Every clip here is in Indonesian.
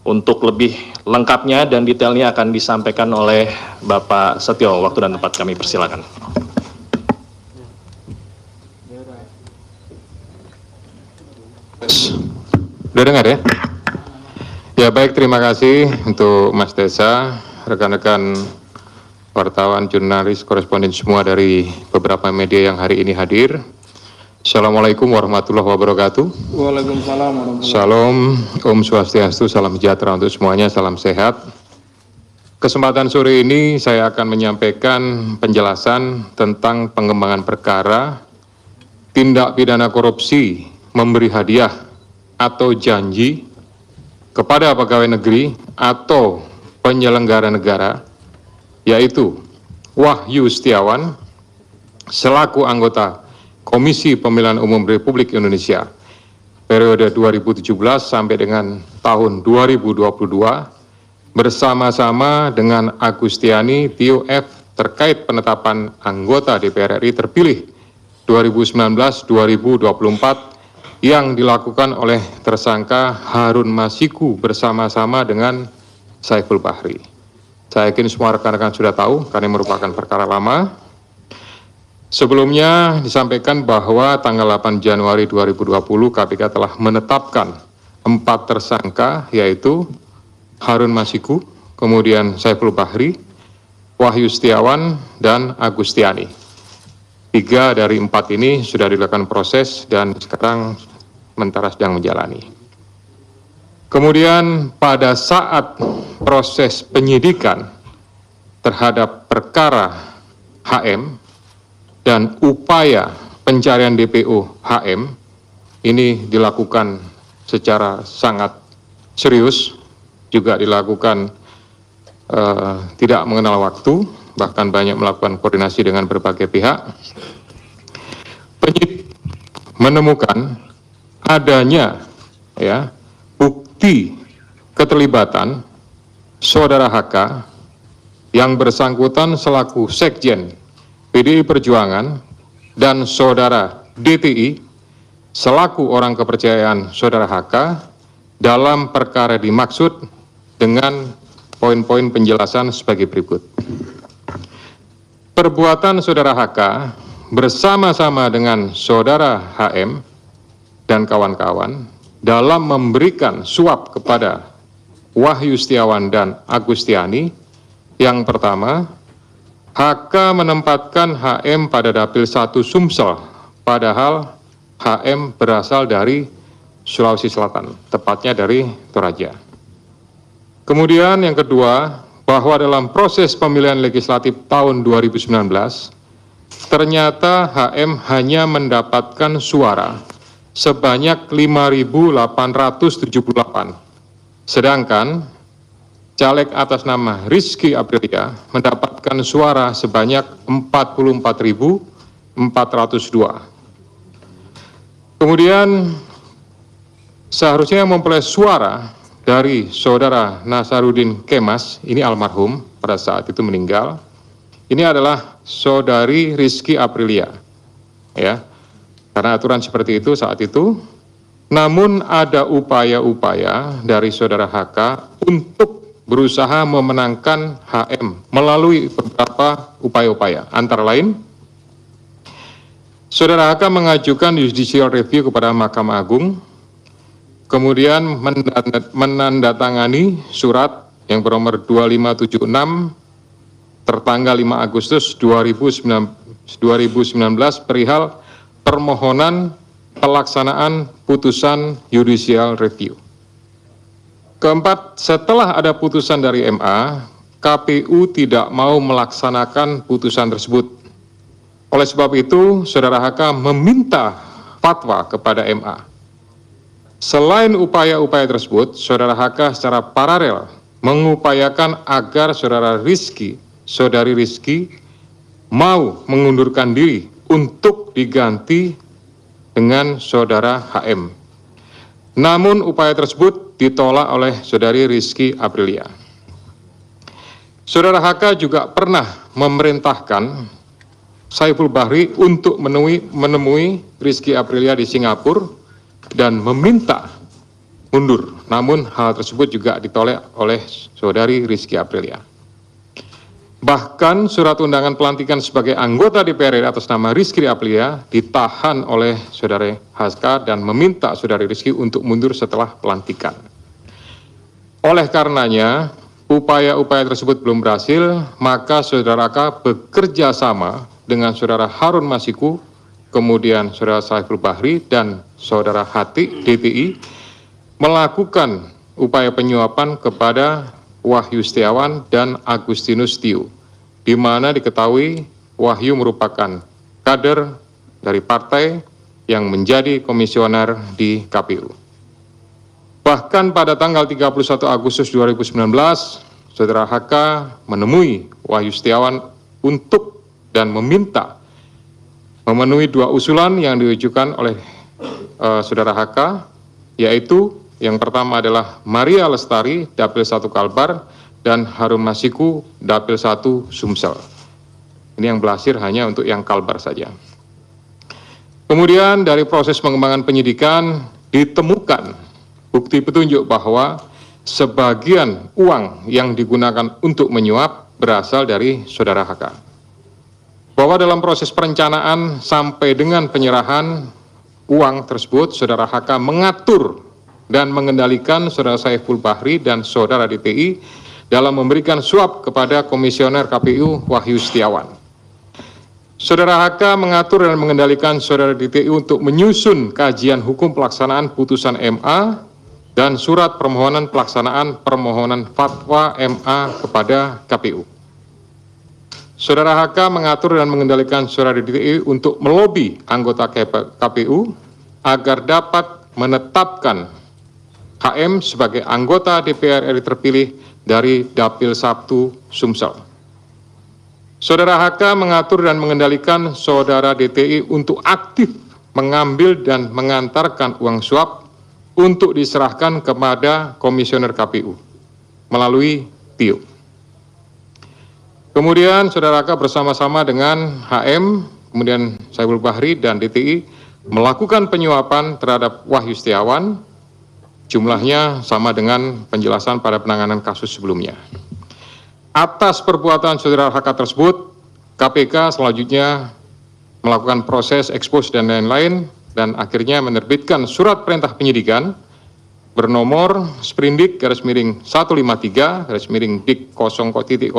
Untuk lebih lengkapnya dan detailnya akan disampaikan oleh Bapak Setio. Waktu dan tempat kami persilakan. Sudah dengar ya? Ya baik, terima kasih untuk Mas Desa, rekan-rekan wartawan, jurnalis, koresponden semua dari beberapa media yang hari ini hadir. Assalamualaikum warahmatullahi wabarakatuh. Waalaikumsalam warahmatullahi wabarakatuh. Salam, Om Swastiastu, salam sejahtera untuk semuanya, salam sehat. Kesempatan sore ini saya akan menyampaikan penjelasan tentang pengembangan perkara tindak pidana korupsi memberi hadiah atau janji kepada pegawai negeri atau penyelenggara negara, yaitu Wahyu Setiawan selaku anggota Komisi Pemilihan Umum Republik Indonesia periode 2017 sampai dengan tahun 2022 bersama-sama dengan Agustiani Tio F terkait penetapan anggota DPR RI terpilih 2019-2024 yang dilakukan oleh tersangka Harun Masiku bersama-sama dengan Saiful Bahri. Saya yakin semua rekan-rekan sudah tahu karena merupakan perkara lama. Sebelumnya disampaikan bahwa tanggal 8 Januari 2020 KPK telah menetapkan 4 tersangka, yaitu Harun Masiku, kemudian Saiful Bahri, Wahyu Setiawan, dan Agustiani. 3 dari 4 ini sudah dilakukan proses dan sekarang sementara sedang menjalani. Kemudian pada saat proses penyidikan terhadap perkara HM dan upaya pencarian DPO HM ini dilakukan secara sangat serius, juga dilakukan tidak mengenal waktu, bahkan banyak melakukan koordinasi dengan berbagai pihak. Penyidik menemukan adanya bukti keterlibatan saudara HK yang bersangkutan selaku Sekjen PDI Perjuangan dan saudara DTI selaku orang kepercayaan saudara HK dalam perkara dimaksud dengan poin-poin penjelasan sebagai berikut. Perbuatan saudara HK bersama-sama dengan saudara HM dan kawan-kawan dalam memberikan suap kepada Wahyu Setiawan dan Agustiani. Yang pertama, HK menempatkan HM pada Dapil 1 Sumsel, padahal HM berasal dari Sulawesi Selatan, tepatnya dari Toraja. Kemudian yang kedua, bahwa dalam proses pemilihan legislatif tahun 2019, ternyata HM hanya mendapatkan suara sebanyak 5.878, sedangkan caleg atas nama Rizky Aprilia mendapatkan suara sebanyak 44.402. Kemudian seharusnya memperoleh suara dari saudara Nasaruddin Kemas, ini almarhum pada saat itu meninggal. Ini adalah saudari Rizky Aprilia, ya. Karena aturan seperti itu saat itu. Namun ada upaya-upaya dari saudara HK untuk berusaha memenangkan HM melalui beberapa upaya-upaya. Antara lain, saudara HK mengajukan judicial review kepada Mahkamah Agung, kemudian menandatangani surat yang bernomor 2576 tertanggal 5 Agustus 2019 perihal permohonan pelaksanaan putusan judicial review. Keempat, setelah ada putusan dari MA, KPU tidak mau melaksanakan putusan tersebut. Oleh sebab itu, saudara HK meminta fatwa kepada MA. Selain upaya-upaya tersebut, saudara HK secara paralel mengupayakan agar saudari Rizky mau mengundurkan diri untuk diganti dengan saudara HM. Namun upaya tersebut ditolak oleh saudari Rizky Aprilia. Saudara HK juga pernah memerintahkan Saiful Bahri untuk menemui Rizky Aprilia di Singapura dan meminta mundur. Namun hal tersebut juga ditolak oleh Saudari Rizky Aprilia. Bahkan surat undangan pelantikan sebagai anggota DPR RI atas nama Rizky Aprilia ditahan oleh Saudara Haska dan meminta Saudari Rizky untuk mundur setelah pelantikan. Oleh karenanya, upaya-upaya tersebut belum berhasil, maka Saudara K bekerja sama dengan Saudara Harun Masiku, kemudian Saudara Saiful Bahri dan Saudara Hati DTI melakukan upaya penyuapan kepada Wahyu Setiawan dan Agustinus Tio, di mana diketahui Wahyu merupakan kader dari partai yang menjadi komisioner di KPU. Bahkan pada tanggal 31 Agustus 2019, Saudara HK menemui Wahyu Setiawan untuk dan meminta memenuhi dua usulan yang diajukan oleh Saudara HK, yaitu yang pertama adalah Maria Lestari, Dapil 1 Kalbar, dan Harun Masiku, Dapil 1 Sumsel. Ini yang belasir hanya untuk yang Kalbar saja. Kemudian dari proses pengembangan penyidikan ditemukan bukti petunjuk bahwa sebagian uang yang digunakan untuk menyuap berasal dari Saudara HK. Bahwa dalam proses perencanaan sampai dengan penyerahan uang tersebut, Saudara HK mengatur dan mengendalikan Saudara Saiful Bahri dan Saudara DTI dalam memberikan suap kepada Komisioner KPU Wahyu Setiawan. Saudara HK mengatur dan mengendalikan Saudara DTI untuk menyusun kajian hukum pelaksanaan putusan MA dan surat permohonan pelaksanaan permohonan fatwa MA kepada KPU. Saudara HK mengatur dan mengendalikan Saudara DTI untuk melobi anggota KPU agar dapat menetapkan HM sebagai anggota DPR RI terpilih dari Dapil 1 Sumsel. Saudara HK mengatur dan mengendalikan Saudara DTI untuk aktif mengambil dan mengantarkan uang suap untuk diserahkan kepada Komisioner KPU melalui Tio. Kemudian Saudara HK bersama-sama dengan HM, kemudian Saiful Bahri dan DTI melakukan penyuapan terhadap Wahyu Setiawan. Jumlahnya sama dengan penjelasan pada penanganan kasus sebelumnya. Atas perbuatan Saudara HK tersebut, KPK selanjutnya melakukan proses ekspos dan lain-lain dan akhirnya menerbitkan surat perintah penyidikan bernomor Sprindik /153 /Dik 0.00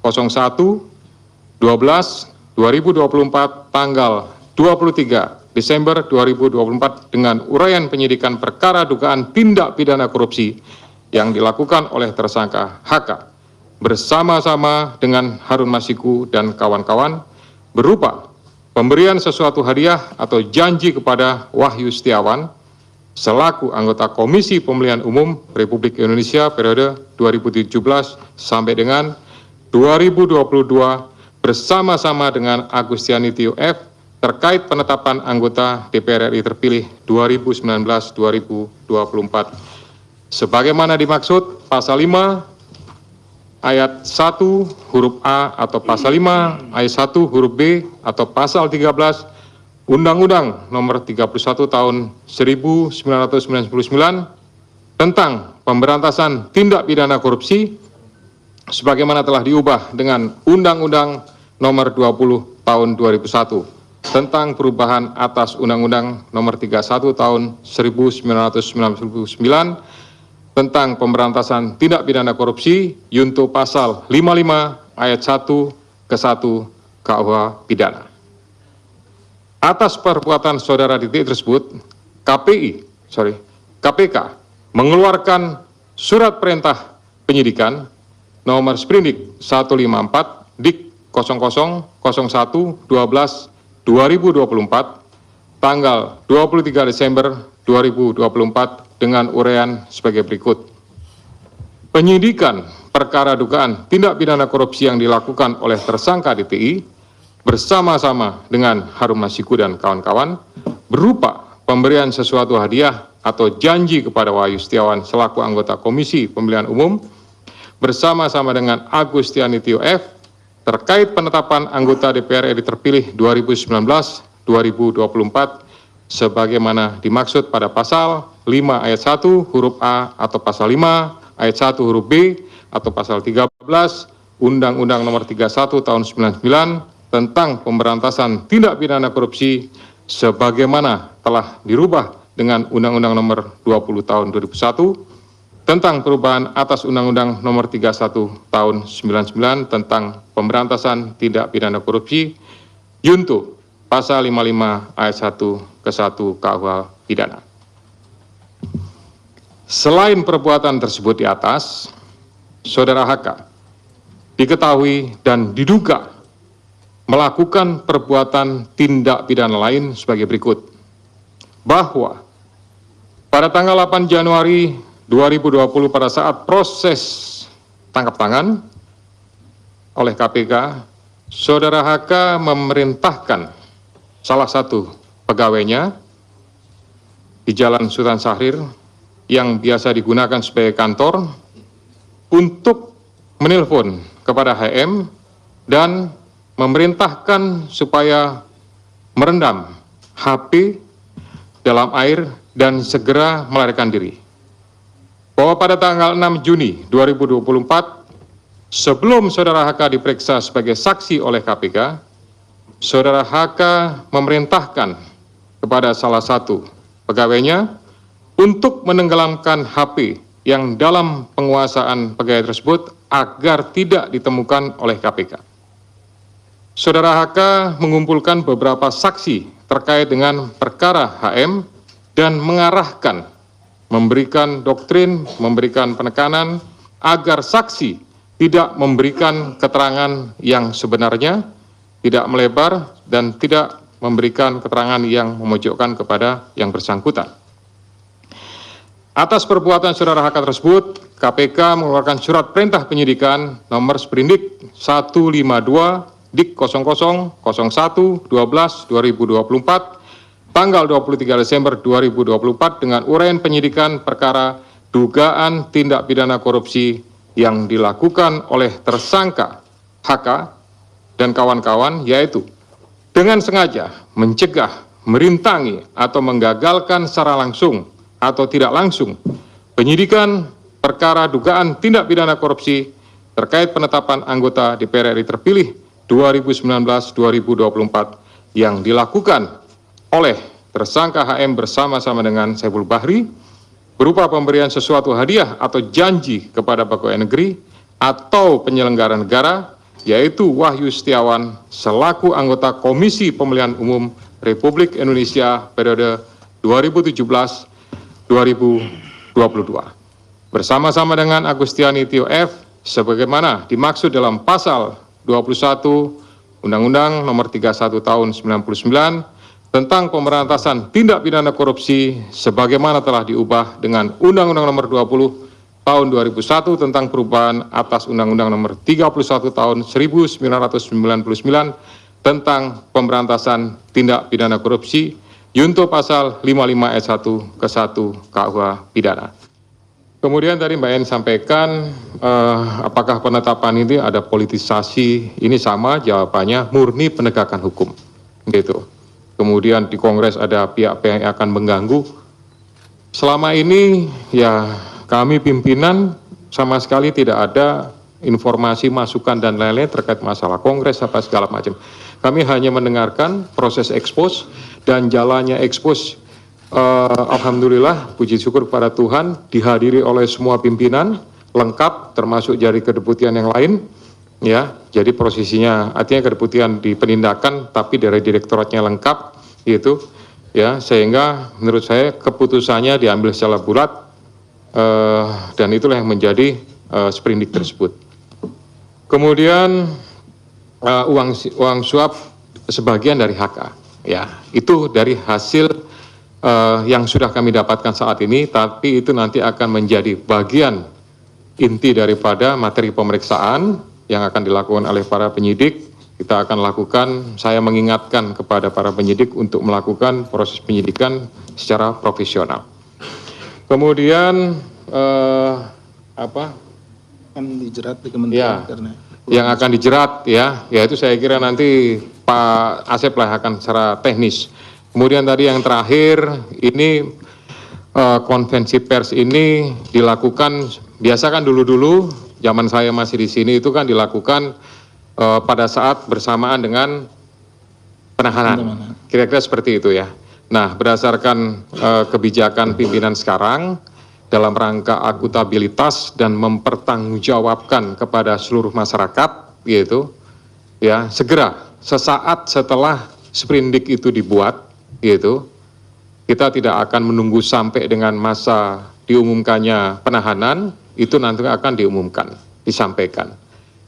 01 12/2024 tanggal 23 Desember 2024 dengan uraian penyidikan perkara dugaan tindak pidana korupsi yang dilakukan oleh tersangka HK bersama-sama dengan Harun Masiku dan kawan-kawan berupa pemberian sesuatu hadiah atau janji kepada Wahyu Setiawan selaku anggota Komisi Pemilihan Umum Republik Indonesia periode 2017 sampai dengan 2022 bersama-sama dengan Agustiani Tio F terkait penetapan anggota DPR RI terpilih 2019-2024. Sebagaimana dimaksud pasal 5 ayat 1 huruf A atau pasal 5 ayat 1 huruf B atau pasal 13 Undang-Undang Nomor 31 Tahun 1999 tentang pemberantasan tindak pidana korupsi sebagaimana telah diubah dengan Undang-Undang Nomor 20 Tahun 2001 tentang perubahan atas Undang-Undang Nomor 31 Tahun 1999 tentang pemberantasan tindak pidana korupsi yunto pasal 55 ayat 1 ke 1 KUH pidana. Atas perbuatan Saudara DTI tersebut, KPK mengeluarkan surat perintah penyidikan nomor Sprindik 154 Dik 00 01 12 2024 tanggal 23 Desember 2024 dengan uraian sebagai berikut. Penyidikan perkara dugaan tindak pidana korupsi yang dilakukan oleh tersangka DTI bersama-sama dengan Harun Masiku dan kawan-kawan berupa pemberian sesuatu hadiah atau janji kepada Wahyu Setiawan selaku anggota Komisi Pemilihan Umum bersama-sama dengan Agustiani Tio F terkait penetapan anggota DPR RI terpilih 2019-2024 sebagaimana dimaksud pada pasal 5 ayat 1 huruf A atau pasal 5 ayat 1 huruf B atau pasal 13 Undang-Undang Nomor 31 Tahun 99 tentang pemberantasan tindak pidana korupsi sebagaimana telah dirubah dengan Undang-Undang Nomor 20 Tahun 2001 tentang perubahan atas Undang-Undang Nomor 31 Tahun 99 tentang pemberantasan tindak pidana korupsi junto pasal 55 ayat 1 ke 1 KUH pidana. Selain perbuatan tersebut di atas, Saudara HK diketahui dan diduga melakukan perbuatan tindak pidana lain sebagai berikut. Bahwa pada tanggal 8 Januari 2020 pada saat proses tangkap tangan oleh KPK, Saudara HK memerintahkan salah satu pegawainya di Jalan Sultan Syahrir yang biasa digunakan sebagai kantor untuk menelpon kepada HM dan memerintahkan supaya merendam HP dalam air dan segera melarikan diri. Bahwa pada tanggal 6 Juni 2024, sebelum Saudara HK diperiksa sebagai saksi oleh KPK, Saudara HK memerintahkan kepada salah satu pegawainya untuk menenggelamkan HP yang dalam penguasaan pegawai tersebut agar tidak ditemukan oleh KPK. Saudara HK mengumpulkan beberapa saksi terkait dengan perkara HM dan mengarahkan, memberikan doktrin, memberikan penekanan agar saksi tidak memberikan keterangan yang sebenarnya, tidak melebar, dan tidak memberikan keterangan yang memojokkan kepada yang bersangkutan. Atas perbuatan Saudara HK tersebut, KPK mengeluarkan surat perintah penyidikan nomor Sprindik 152 Dik 0001 12 2024 tanggal 23 Desember 2024 dengan uraian penyidikan perkara dugaan tindak pidana korupsi yang dilakukan oleh tersangka HK dan kawan-kawan, yaitu dengan sengaja mencegah, merintangi, atau menggagalkan secara langsung atau tidak langsung penyidikan perkara dugaan tindak pidana korupsi terkait penetapan anggota DPR RI terpilih 2019-2024 yang dilakukan oleh tersangka HM bersama-sama dengan Saiful Bahri berupa pemberian sesuatu hadiah atau janji kepada pegawai negeri atau penyelenggara negara, yaitu Wahyu Setiawan selaku anggota Komisi Pemilihan Umum Republik Indonesia periode 2017-2022 bersama-sama dengan Agustiani Tio F sebagaimana dimaksud dalam pasal 21 Undang-Undang Nomor 31 Tahun 99 tentang pemberantasan tindak pidana korupsi sebagaimana telah diubah dengan Undang-Undang Nomor 20 Tahun 2001 tentang perubahan atas Undang-Undang Nomor 31 Tahun 1999 tentang pemberantasan tindak pidana korupsi junto pasal 55 ayat 1 ke 1 KUH pidana. Kemudian tadi Mbak En sampaikan apakah penetapan ini ada politisasi? Ini sama jawabannya, murni penegakan hukum. Gitu. Kemudian di Kongres ada pihak-pihak yang akan mengganggu. Selama ini ya kami pimpinan sama sekali tidak ada informasi, masukan dan lain-lain terkait masalah Kongres apa segala macam. Kami hanya mendengarkan proses ekspos dan jalannya ekspos. Alhamdulillah, puji syukur kepada Tuhan dihadiri oleh semua pimpinan lengkap termasuk dari kedeputian yang lain. Ya, jadi posisinya artinya kedeputian di penindakan tapi dari direktoratnya lengkap gitu ya, sehingga menurut saya keputusannya diambil secara bulat dan itulah yang menjadi sprindik tersebut. Kemudian uang suap sebagian dari HK ya, itu dari hasil yang sudah kami dapatkan saat ini, tapi itu nanti akan menjadi bagian inti daripada materi pemeriksaan yang akan dilakukan oleh para penyidik. Kita akan lakukan, saya mengingatkan kepada para penyidik untuk melakukan proses penyidikan secara profesional. Kemudian akan dijerat di kementerian ya, karena yang akan dijerat ya, yaitu saya kira nanti Pak Asep lah akan secara teknis. Kemudian tadi yang terakhir ini konvensi pers ini dilakukan, biasa kan dulu-dulu zaman saya masih di sini itu kan dilakukan pada saat bersamaan dengan penahanan. Kira-kira seperti itu ya. Nah, berdasarkan kebijakan pimpinan sekarang dalam rangka akuntabilitas dan mempertanggungjawabkan kepada seluruh masyarakat, gitu, ya segera sesaat setelah sprindik itu dibuat, gitu, kita tidak akan menunggu sampai dengan masa diumumkannya penahanan, itu nanti akan diumumkan, disampaikan.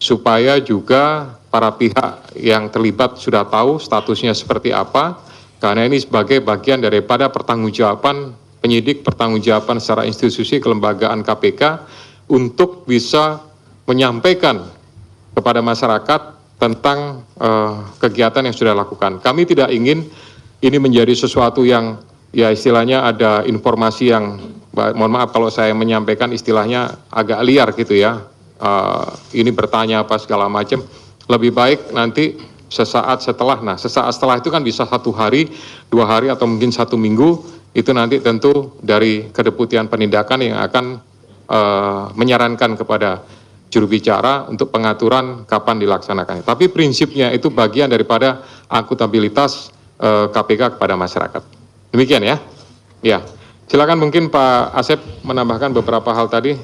Supaya juga para pihak yang terlibat sudah tahu statusnya seperti apa, karena ini sebagai bagian daripada pertanggungjawaban penyidik, pertanggungjawaban secara institusi kelembagaan KPK untuk bisa menyampaikan kepada masyarakat tentang kegiatan yang sudah dilakukan. Kami tidak ingin ini menjadi sesuatu yang ya istilahnya ada informasi yang, mohon maaf kalau saya menyampaikan istilahnya agak liar gitu ya, ini bertanya apa segala macam, lebih baik nanti sesaat setelah, nah sesaat setelah itu kan bisa 1 hari, 2 hari atau mungkin 1 minggu, itu nanti tentu dari Kedeputian Penindakan yang akan menyarankan kepada juru bicara untuk pengaturan kapan dilaksanakannya. Tapi prinsipnya itu bagian daripada akuntabilitas KPK kepada masyarakat. Demikian ya. Ya, silakan mungkin Pak Asep menambahkan beberapa hal tadi.